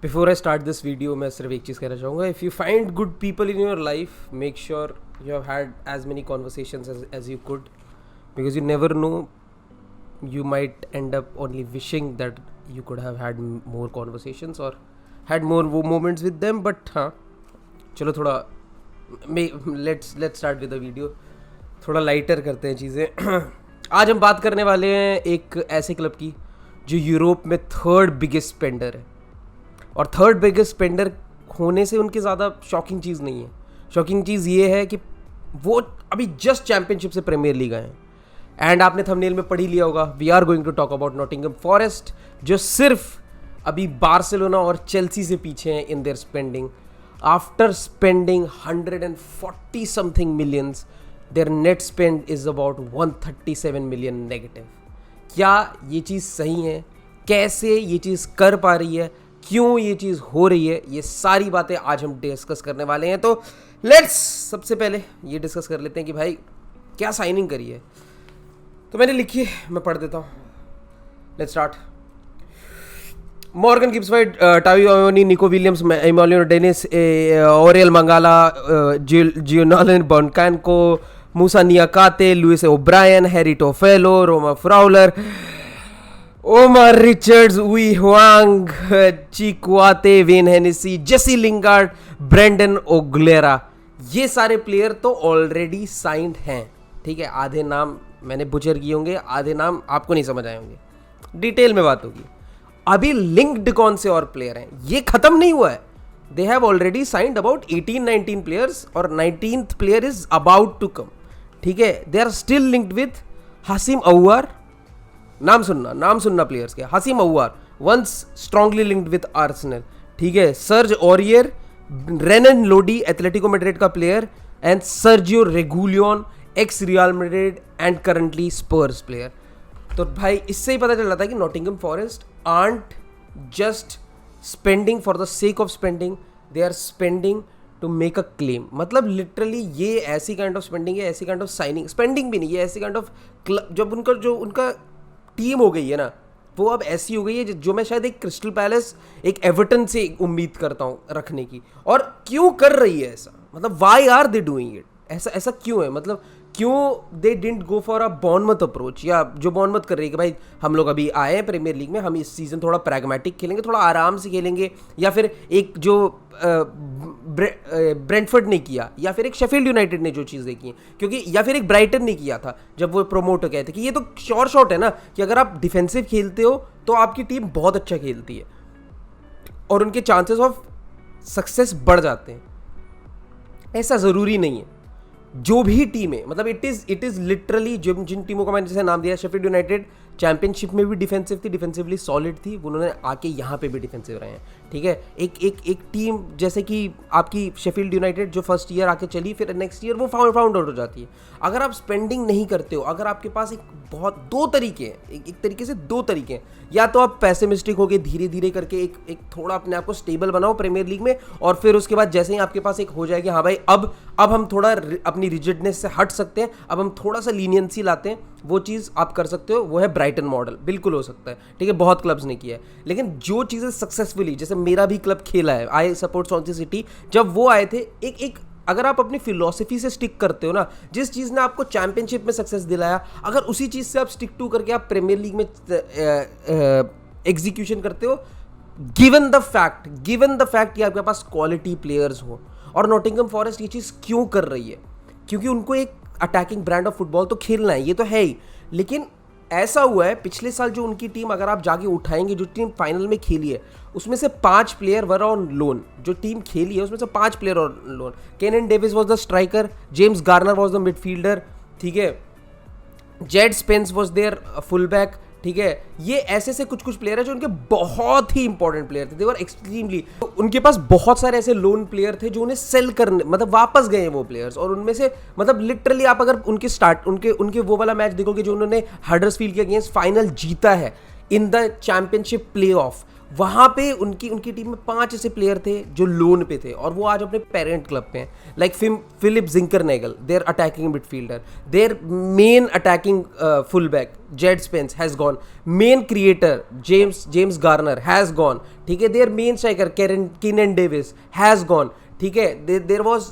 Before I start this video मैं सिर्फ एक चीज़ कहना चाहूँगा. If you find good people in your life, make sure you have had as many conversations as you could, because you never know, you might end up only wishing that you could have had more conversations or had more moments with them. But हाँ, चलो थोड़ा let's start with the video. थोड़ा lighter करते हैं चीज़ें. आज हम बात करने वाले हैं एक ऐसे क्लब की जो यूरोप में थर्ड बिगेस्ट स्पेंडर है. और थर्ड बिगेस्ट स्पेंडर होने से उनकी ज़्यादा शॉकिंग चीज़ नहीं है. शॉकिंग चीज़ ये है कि वो अभी जस्ट चैंपियनशिप से प्रीमियर लीग आए हैं. एंड आपने थंबनेल में पढ़ ही लिया होगा, we are going to talk about Nottingham Forest, जो सिर्फ अभी बार्सिलोना और चेल्सी से पीछे हैं in their spending. After spending 140 something millions, their net spend is about 137 million negative. क्या ये चीज़ सही है? कैसे ये चीज़ कर पा रही है? क्यों ये चीज़ हो रही है? ये सारी बातें आज हम डिस्कस करने वाले हैं. तो लेट्स सबसे पहले ये डिस्कस कर लेते हैं कि भाई क्या साइनिंग करी है. तो मैंने लिखी है, मैं पढ़ देता हूँ. Let's start. Morgan Gibbs White, Taiwo Awoniyi, Neco Williams, Emmanuel Dennis, Orel Mangala, Giulian Biancone, Moussa Niakhate, Lewis O'Brien, Harry Toffolo, Remo Freuler, Omar Richards, Ui Hwang, Cheikhou Kouyate, Wayne Hennessey, Jesse Lingard, Brandon Aguilera. ये सारे player तो already signed हैं. ठीक है, आधे नाम मैंने butcher किए होंगे, आधे नाम आपको नहीं समझ आए होंगे, डिटेल में बात होगी. अभी लिंक्ड कौन से और प्लेयर हैं ये खत्म नहीं हुआ है. They have already signed about 18-19 players और 19th player is about to come. ठीक है, they are still linked with Houssem Aouar. नाम सुनना प्लेयर्स के. Houssem Aouar once strongly linked with Arsenal. ठीक है, Serge Aurier, Renan Lodi, Atletico Madrid का player, and Sergio Reguilon, ex Real Madrid and currently Spurs player. तो भाई इससे ही पता चल रहा था कि Nottingham Forest art just spending for the sake of spending, they are spending to make a claim. मतलब लिटरली ये ऐसी काइंड ऑफ स्पेंडिंग है, ऐसी काइंड ऑफ साइनिंग, स्पेंडिंग भी नहीं, ये ऐसी काइंड ऑफ जब उनका टीम हो गई है ना, वो अब ऐसी हो गई है जो मैं शायद एक क्रिस्टल पैलेस, एक एवर्टन से उम्मीद करता हूँ रखने की. और क्यों कर रही है ऐसा? मतलब why are they doing it? ऐसा क्यों है? मतलब क्यों they didn't go for a Bournemouth approach, या जो बॉर्नमथ कर रही है कि भाई हम लोग अभी आए हैं प्रीमियर लीग में, हम इस सीज़न थोड़ा प्रैग्मेटिक खेलेंगे, थोड़ा आराम से खेलेंगे. या फिर एक जो ब्रेंटफोर्ड ने किया, या फिर एक शेफील्ड यूनाइटेड ने जो चीज़ें की, क्योंकि या फिर एक ब्राइटन ने किया था जब वो प्रमोट हो गए थे, कि ये तो श्योर शॉट है ना कि अगर आप डिफेंसिव खेलते हो तो आपकी टीम बहुत अच्छा खेलती है और उनके चांसेस ऑफ सक्सेस बढ़ जाते हैं. ऐसा ज़रूरी नहीं है. जो भी टीम है, मतलब इट इज़ लिटरली जिन टीमों का मैंने जैसे नाम दिया, शेफील्ड यूनाइटेड चैंपियनशिप में भी डिफेंसिव थी, डिफेंसिवली सॉलिड थी, उन्होंने आके यहाँ पे भी डिफेंसिव रहे हैं. ठीक है, एक टीम जैसे कि आपकी शेफील्ड यूनाइटेड जो फर्स्ट ईयर आके चली, फिर नेक्स्ट ईयर वो फाउंड आउट हो जाती है. अगर आप स्पेंडिंग नहीं करते हो, अगर आपके पास दो तरीके हैं, एक तरीके से दो तरीके हैं. या तो आप पैसिमिस्टिक होकर धीरे धीरे करके एक थोड़ा अपने आप को स्टेबल बनाओ प्रीमियर लीग में, और फिर उसके बाद जैसे ही आपके पास एक हो जाएगी, हाँ भाई अब हम थोड़ा अपनी रिजिडनेस से हट सकते हैं, अब हम थोड़ा सा लीनियंसी लाते हैं, वो चीज़ आप कर सकते हो. वो है ब्राइटन मॉडल, बिल्कुल हो सकता है. ठीक है, बहुत क्लब्स ने किया है. लेकिन जो चीज़ें सक्सेसफुली, जैसे मेरा भी क्लब खेला है, आई सपोर्ट स्वांसी सिटी, जब वो आए थे, एक अगर आप अपनी फिलॉसफी से स्टिक करते हो ना, जिस चीज़ ने आपको चैंपियनशिप में सक्सेस दिलाया, अगर उसी चीज़ से आप स्टिक टू करके आप प्रीमियर लीग में एग्जीक्यूशन करते हो, गिवन द फैक्ट कि आपके पास क्वालिटी प्लेयर्स हो. और नॉटिंघम फॉरेस्ट ये चीज़ क्यों कर रही है? क्योंकि उनको एक अटैकिंग ब्रांड ऑफ फुटबॉल तो खेलना है, ये तो है ही. लेकिन ऐसा हुआ है पिछले साल जो उनकी टीम, अगर आप जाके उठाएंगे, जो टीम फाइनल में खेली है, उसमें से 5 प्लेयर वर ऑन लोन. जो टीम खेली है उसमें से 5 player on loan. Keinan Davis was the striker, James Garner was the midfielder. ठीक है, Djed Spence was their full back. ठीक है, ये ऐसे कुछ प्लेयर है जो उनके बहुत ही इंपॉर्टेंट प्लेयर थे. दे वर एक्सट्रीमली, उनके पास बहुत सारे ऐसे लोन प्लेयर थे जो उन्हें सेल करने, मतलब वापस गए वो प्लेयर्स. और उनमें से मतलब लिटरली आप अगर उनके वो वाला मैच देखोगे जो उन्होंने हडर्सफील्ड के अगेंस्ट फाइनल जीता है in the championship play of, वहाँ पे उनकी उनकी टीम में 5 ऐसे प्लेयर थे जो लोन पे थे और वो आज अपने पेरेंट क्लब पे हैं, like Philipp Zinckernagel, their attacking midfielder, their main attacking full back Djed Spence has gone, main creator James Garner has gone, ठीक है, their main striker Keinan Davis has gone, ठीक है, their was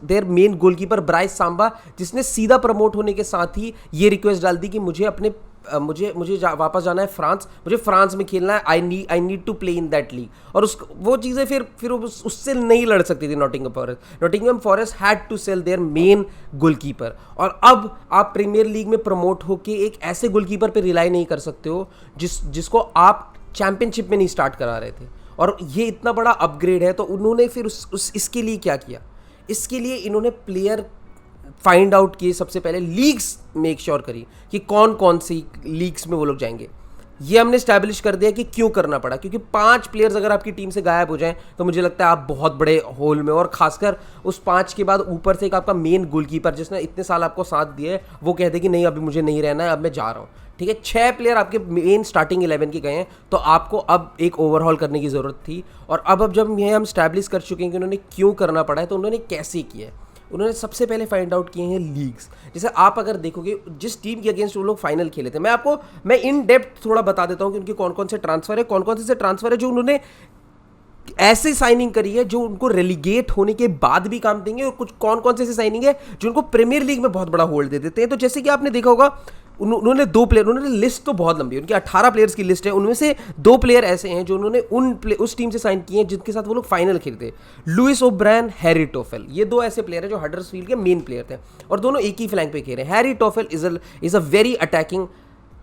their main goalkeeper Brice Samba, जिसने सीधा promote होने के साथ ही ये रिक्वेस्ट डाल दी कि मुझे अपने मुझे वापस जाना है फ्रांस, मुझे फ्रांस में खेलना है, I need to play in that league. और वो चीज़ें फिर उससे नहीं लड़ सकती थी Nottingham Forest had to sell their main goalkeeper. और अब आप प्रीमियर लीग में प्रमोट होके एक ऐसे गोलकीपर पे रिलाई नहीं कर सकते हो जिसको आप चैंपियनशिप में नहीं स्टार्ट करा रहे थे, और ये इतना बड़ा अपग्रेड है। तो उन्होंने फिर इसके लिए क्या किया, इसके लिए इन्होंने प्लेयर फाइंड आउट किए, सबसे पहले लीग्स मेक श्योर करी कि कौन कौन सी लीग्स में वो लोग जाएंगे। ये हमने स्टैब्लिश कर दिया कि क्यों करना पड़ा, क्योंकि 5 प्लेयर्स अगर आपकी टीम से गायब हो जाएं तो मुझे लगता है आप बहुत बड़े होल में, और खासकर उस 5 के बाद ऊपर से एक आपका मेन गोलकीपर जिसने इतने साल आपको साथ दिए वो कहते कि नहीं अभी मुझे नहीं रहना है, अब मैं जा रहा हूँ, ठीक है। 6 प्लेयर आपके मेन स्टार्टिंग 11 के गए हैं, तो आपको अब एक ओवरहॉल करने की ज़रूरत थी। और अब जब ये हम स्टैब्लिश कर चुके हैं कि उन्होंने क्यों करना पड़ा है, तो उन्होंने कैसे किया है। उन्होंने सबसे पहले फाइंड आउट किए हैं लीग्स। जैसे आप अगर देखोगे जिस टीम के अगेंस्ट वो लोग फाइनल खेले थे, मैं इन डेप्थ थोड़ा बता देता हूँ कि उनके कौन कौन से ट्रांसफर है, कौन कौन से ट्रांसफर है जो उन्होंने ऐसे साइनिंग करी है जो उनको रेलीगेट होने के बाद भी काम देंगे, और कुछ कौन कौन से ऐसे साइनिंग है जो उनको प्रीमियर लीग में बहुत बड़ा होल्ड दे देते हैं। तो जैसे कि आपने देखा होगा उन्होंने 2 प्लेयर, उन्होंने लिस्ट तो बहुत लंबी है, उनकी 18 प्लेयर्स की लिस्ट है, उनमें से 2 प्लेयर ऐसे हैं जो उन्होंने उस टीम से साइन किए हैं जिनके साथ वो लोग फाइनल खेलते थे, लुइस ओब्रायन, हैरी टोफेल। ये 2 ऐसे प्लेयर हैं जो हडर्सफील्ड के मेन प्लेयर थे, और दोनों एक ही फ्लैंक पे खेल रहे हैं। Harry Toffolo is a very attacking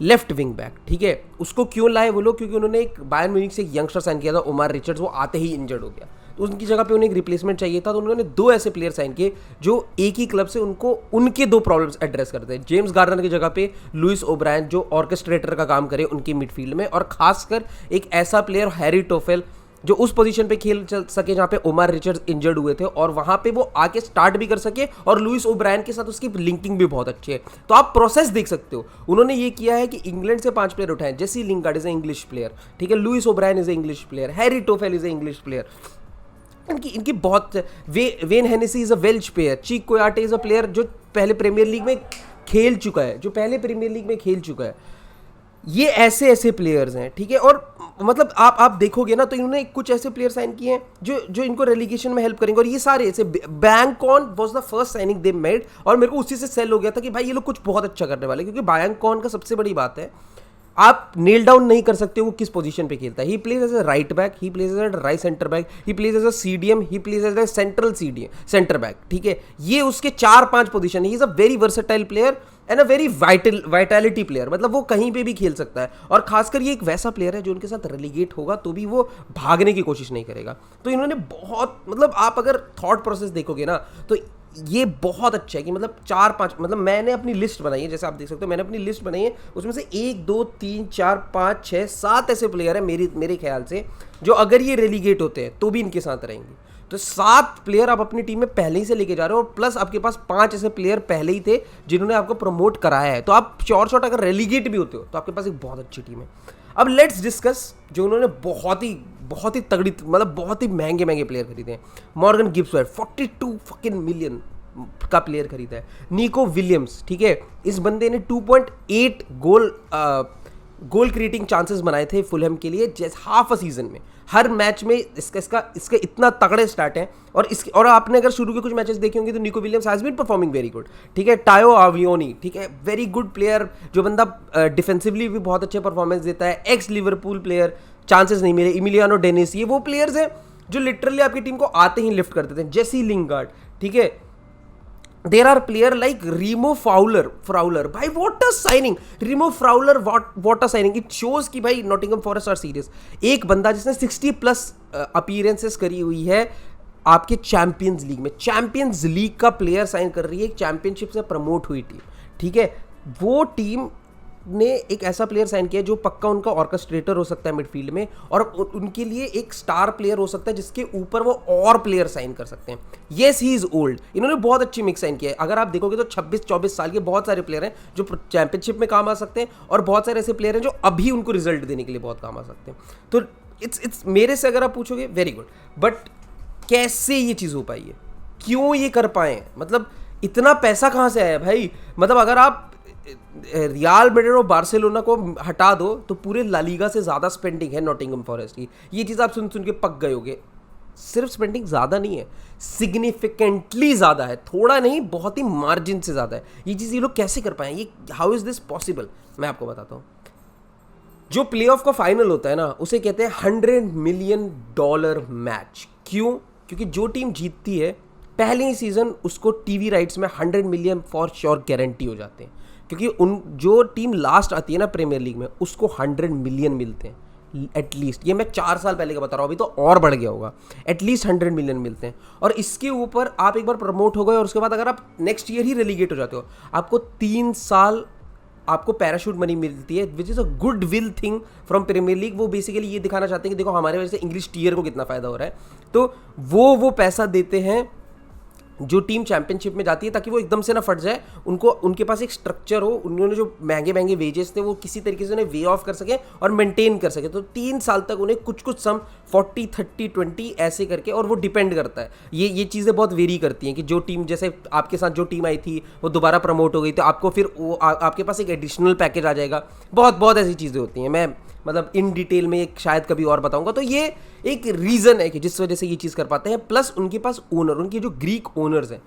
left wing back, ठीक है। उसको क्यों लाए वो लोग, क्योंकि उन्होंने एक बायर्न म्यूनिख से एक यंगस्टर साइन किया था, ओमार रिचर्ड्स, वो आते ही इंजर्ड हो गया, तो उनकी जगह पे उन्हें एक रिप्लेसमेंट चाहिए था। तो उन्होंने 2 ऐसे प्लेयर साइन किए जो एक ही क्लब से उनको उनके 2 प्रॉब्लम्स एड्रेस करते हैं। जेम्स गार्नर की जगह पे लुइस ओब्रायन जो ऑर्केस्ट्रेटर का काम करे उनके मिडफील्ड में, और खासकर एक ऐसा प्लेयर हैरी टोफेल जो उस पोजीशन पे खेल चल सके जहाँ पे ओमार रिचर्ड्स इंजर्ड हुए थे, और वहाँ पे वो आके स्टार्ट भी कर सके, और लुइस ओब्रायन के साथ उसकी लिंकिंग भी बहुत अच्छी है। तो आप प्रोसेस देख सकते हो, उन्होंने ये किया है कि इंग्लैंड से 5 प्लेयर उठाए। Jesse Lingard is a English player, ठीक है, Lewis O'Brien is a English player, Harry Toffolo is a English player, इनकी बहुत Wayne Hennessey is a Welsh player, Cheikhou Kouyate is a player जो पहले premiere league में खेल चुका है, ये ऐसे प्लेयर्स हैं, ठीक है। और मतलब आप देखोगे ना तो इन्होंने कुछ ऐसे प्लेयर साइन किए हैं जो इनको रेलीगेशन में हेल्प करेंगे, और ये सारे ऐसे Biancone was the first signing they made, और मेरे को उसी से सेल हो गया था कि भाई ये लोग कुछ बहुत अच्छा करने वाले, क्योंकि बैंकॉन का सबसे बड़ी बात है आप नेल डाउन नहीं कर सकते वो किस पोजीशन पे खेलता है। He plays as a right back, he plays as a right centre back, he plays as a CDM, he plays as a central CDM centre back, ठीक है। ये उसके 4-5 पोजीशन है। He is a very versatile player and a very vitality player, मतलब वो कहीं पे भी खेल सकता है, और खासकर ये एक वैसा प्लेयर है जो उनके साथ रेलीगेट होगा तो भी वो भागने की कोशिश नहीं करेगा। तो इन्होंने बहुत, मतलब आप अगर थॉट प्रोसेस देखोगे ना तो ये बहुत अच्छा है कि मतलब 4-5, मतलब मैंने अपनी लिस्ट बनाई है, जैसे आप देख सकते हो मैंने अपनी लिस्ट बनाई है, उसमें से 1 2 3 4 5 6 7 ऐसे प्लेयर हैं मेरे ख्याल से जो अगर ये रेलीगेट होते हैं तो भी इनके साथ रहेंगे। तो 7 प्लेयर आप अपनी टीम में पहले ही से लेके जा रहे हो, और प्लस आपके पास 5 ऐसे प्लेयर पहले ही थे जिन्होंने आपको प्रमोट कराया है। तो आप शॉर्ट अगर रेलीगेट भी होते हो तो आपके पास एक बहुत अच्छी टीम है। अब लेट्स डिस्कस जो उन्होंने बहुत ही तगड़ी, मतलब बहुत ही महंगे प्लेयर खरीदे हैं। मॉर्गन गिब्स 42 फकिंग मिलियन का प्लेयर खरीदा है। निको विलियम्स, ठीक है, इस बंदे ने 2.8 गोल क्रिएटिंग चांसेस बनाए थे फुलहम के लिए जैसे हाफ अ सीजन में, हर मैच में इसका इतना तगड़े स्टार्ट है। और आपने अगर शुरू के कुछ मैचेस देखे होंगे तो Nico Williams has been performing very good, ठीक है। टायो आवियोनी, ठीक है, वेरी गुड प्लेयर, जो बंदा डिफेंसिवली भी बहुत अच्छे परफॉर्मेंस देता है, एक्स लिवरपूल प्लेयर, चांसेस नहीं मिले। इमिलियानो डेनिस, ये वो प्लेयर्स हैं जो लिटरली आपकी टीम को आते ही लिफ्ट कर देते हैं। जेसी लिंगार्ड, ठीक है, there are player like Remo Freuler, भाई what a signing, Remo Freuler, what a signing. It shows कि भाई नॉटिंघम फॉरेस्ट आर सीरियस। एक बंदा जिसने 60+ अपीयरेंसेस करी हुई है आपके चैंपियंस लीग में, चैंपियंस लीग का प्लेयर साइन कर रही है एक चैंपियनशिप से प्रमोट हुई टीम, ठीक है। वो टीम ने एक ऐसा प्लेयर साइन किया जो पक्का उनका ऑर्केस्ट्रेटर हो सकता है मिडफील्ड में, और उनके लिए एक स्टार प्लेयर हो सकता है जिसके ऊपर वो और प्लेयर साइन कर सकते हैं। येस ही इज ओल्ड, इन्होंने बहुत अच्छी मिक्स साइन किया है। अगर आप देखोगे तो 26-24 साल के बहुत सारे प्लेयर हैं जो चैंपियनशिप में काम आ सकते हैं, और बहुत सारे ऐसे प्लेयर हैं जो अभी उनको रिजल्ट देने के लिए बहुत काम आ सकते हैं। तो इट्स मेरे से अगर आप पूछोगे, वेरी गुड, बट कैसे ये चीज़ हो पाई है, क्यों ये कर पाए हैं, मतलब इतना पैसा कहाँ से आया भाई। मतलब अगर आप रियल मैड्रिड और बार्सिलोना को हटा दो तो पूरे ला लीगा से ज़्यादा स्पेंडिंग है नॉटिंघम फॉरेस्ट की। ये चीज़ आप सुन सुन के पक गए होगे। सिर्फ स्पेंडिंग ज़्यादा नहीं है, सिग्निफिकेंटली ज़्यादा है, थोड़ा नहीं, बहुत ही मार्जिन से ज़्यादा है। ये चीज़ ये लोग कैसे कर पाए, ये हाउ इज़ दिस पॉसिबल, मैं आपको बताता हूँ। जो प्ले ऑफ का फाइनल होता है ना, उसे कहते हैं $100 मिलियन मैच। क्यों? क्योंकि जो टीम जीतती है पहले ही सीजन उसको टीवी राइट्स में 100 मिलियन फॉर श्योर गारंटी हो जाते हैं, क्योंकि उन जो टीम लास्ट आती है ना प्रीमियर लीग में, उसको 100 मिलियन मिलते हैं एटलीस्ट। ये मैं 4 साल पहले का बता रहा हूँ, अभी तो और बढ़ गया होगा। एटलीस्ट 100 मिलियन मिलते हैं, और इसके ऊपर आप एक बार प्रमोट हो गए और उसके बाद अगर आप नेक्स्ट ईयर ही रेलीगेट हो जाते हो, आपको 3 साल आपको पैराशूट मनी मिलती है, which is a good will thing from Premier League. वो बेसिकली ये दिखाना चाहते हैं कि देखो हमारे वजह से इंग्लिश टीयर को कितना फ़ायदा हो रहा है। तो वो पैसा देते हैं जो टीम चैंपियनशिप में जाती है, ताकि वो एकदम से ना फट जाए, उनको उनके पास एक स्ट्रक्चर हो, उन्होंने जो महंगे वेजेस थे वो किसी तरीके से उन्हें वे ऑफ कर सके और मेंटेन कर सके। तो 3 साल तक उन्हें कुछ सम 40, 30, 20 ऐसे करके, और वो डिपेंड करता है, ये चीज़ें बहुत वेरी करती हैं कि जो टीम, जैसे आपके साथ जो टीम आई थी वो दोबारा प्रमोट हो गई, तो आपको फिर वो आपके पास एक एडिशनल पैकेज आ जाएगा। बहुत ऐसी चीज़ें होती हैं, मैं मतलब इन डिटेल में एक शायद कभी और बताऊंगा। तो ये एक रीज़न है कि जिस वजह से ये चीज़ कर पाते हैं, प्लस उनके पास ओनर, उनके जो ग्रीक ओनर्स हैं,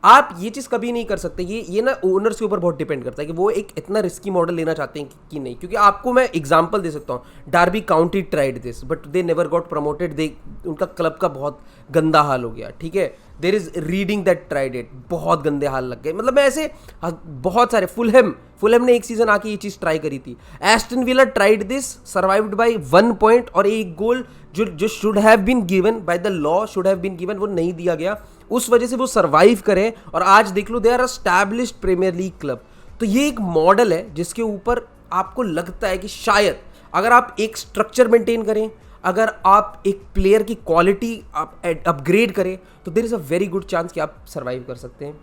आप ये चीज़ कभी नहीं कर सकते। ये ना ओनर्स के ऊपर बहुत डिपेंड करता है कि वो एक इतना रिस्की मॉडल लेना चाहते हैं कि नहीं। क्योंकि आपको मैं एग्जांपल दे सकता हूँ, Derby county tried this but they never got promoted. उनका क्लब का बहुत गंदा हाल हो गया, ठीक है। There is reading that tried it, बहुत गंदे हाल लग गए। मतलब मैं ऐसे बहुत सारे, फुलहम ने एक सीजन आके ये चीज़ ट्राई करी थी। Aston Villa tried this, survived by 1 point, और एक गोल जो should have been given by the law, should have been given, वो नहीं दिया गया। उस वजह से वो सर्वाइव करें, और आज देख लो they are established Premier League club. तो ये एक मॉडल है जिसके ऊपर आपको लगता है कि शायद अगर आप एक स्ट्रक्चर मेंटेन करें, अगर आप एक प्लेयर की क्वालिटी आप अपग्रेड करें, तो there is a very good chance कि आप सर्वाइव कर सकते हैं।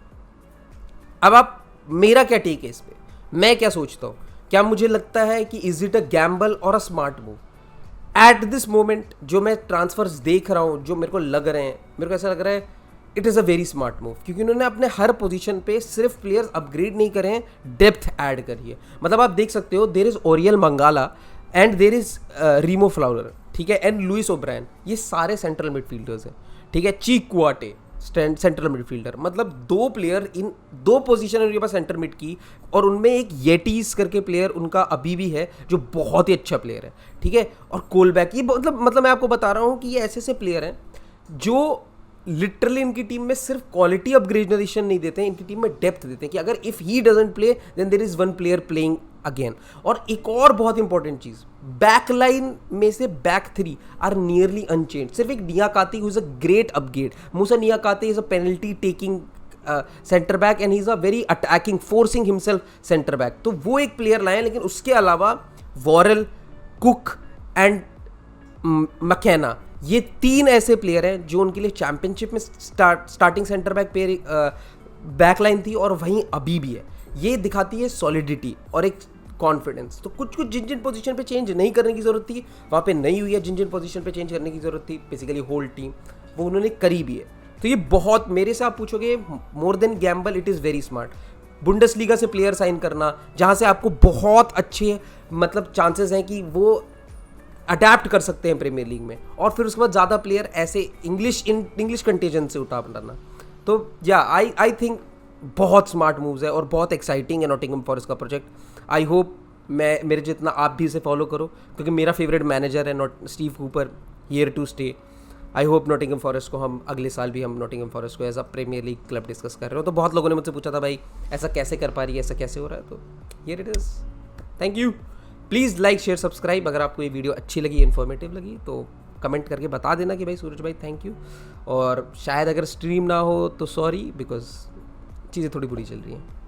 अब मेरा क्या टेक है इस पे, मैं क्या सोचता हूँ, क्या मुझे लगता है कि इज इट अ गैम्बल और a smart move at this moment? जो मैं ट्रांसफर्स देख रहा हूँ, जो मेरे को लग रहे हैं, मेरे को ऐसा लग रहा है it is a very smart move, क्योंकि उन्होंने अपने हर पोजीशन पे सिर्फ प्लेयर्स अपग्रेड नहीं करे हैं, डेप्थ ऐड करी है। मतलब आप देख सकते हो, there is Orel Mangala and there is Remo Freuler, ठीक है, एंड लुइस ओब्रायन, ये सारे सेंट्रल मिडफील्डर्स हैं, ठीक है। चीक कुआटे सेंट्रल मिडफील्डर, मतलब 2 प्लेयर इन 2 पोजीशन उनके पास सेंटर मिड की, और उनमें एक येटीज करके प्लेयर उनका अभी भी है जो बहुत ही अच्छा प्लेयर है, ठीक है। और कोलबैक, ये मतलब मैं आपको बता रहा हूँ कि ये ऐसे प्लेयर हैं जो लिटरली इनकी टीम में सिर्फ क्वालिटी अपग्रेडेशन नहीं देते हैं, इनकी टीम में डेप्थ देते हैं कि अगर if he doesn't play then there is 1 player playing again. और एक और बहुत इंपॉर्टेंट चीज, बैक लाइन में से बैक 3 आर नियरली अनचेंज। सिर्फ एक Niakhate who is a great upgrade, Moussa Niakhate is a penalty taking centre back and he is a very attacking, forcing himself centre back, तो वो एक player लाए। लेकिन उसके अलावा वॉरेल, कुक एंड मकैना, ये 3 ऐसे प्लेयर हैं जो उनके लिए चैंपियनशिप में स्टार्टिंग सेंटर बैक पे बैकलाइन थी, और वहीं अभी भी है। ये दिखाती है सॉलिडिटी और एक कॉन्फिडेंस। तो कुछ जिन पोजीशन पे चेंज नहीं करने की जरूरत थी वहाँ पे नहीं हुई है, जिन पोजीशन पे चेंज करने की जरूरत थी बेसिकली होल टीम, वो उन्होंने करी भी है। तो ये बहुत, मेरे से आप पूछोगे, more than Gamble, it is very smart. Bundesliga से प्लेयर साइन करना, जहाँ से आपको बहुत अच्छे मतलब चांसेस हैं कि वो अडैप्ट कर सकते हैं प्रीमियर लीग में, और फिर उसके बाद ज़्यादा प्लेयर ऐसे इंग्लिश कंटेजन से उठा बनाना। तो या आई थिंक बहुत स्मार्ट मूव्स है और बहुत एक्साइटिंग है नॉटिंघम फॉरेस्ट का प्रोजेक्ट। आई होप मेरे जितना आप भी इसे फॉलो करो, क्योंकि मेरा फेवरेट मैनेजर है Steve Cooper, here to stay. I hope Nottingham Forest को हम अगले साल भी हम नॉटिंघम फॉरेस्ट को as a Premier League club discuss कर रहे हो। तो बहुत लोगों ने मुझसे पूछा था भाई ऐसा कैसे कर पा रही है, ऐसा कैसे हो रहा है, तो here it is. Thank you. Please like share subscribe. अगर आपको ये वीडियो अच्छी लगी, इन्फॉर्मेटिव लगी, तो कमेंट करके बता देना कि भाई सूरज भाई थैंक यू। और शायद अगर स्ट्रीम ना हो तो सॉरी, बिकॉज चीज़ें थोड़ी बुरी चल रही हैं।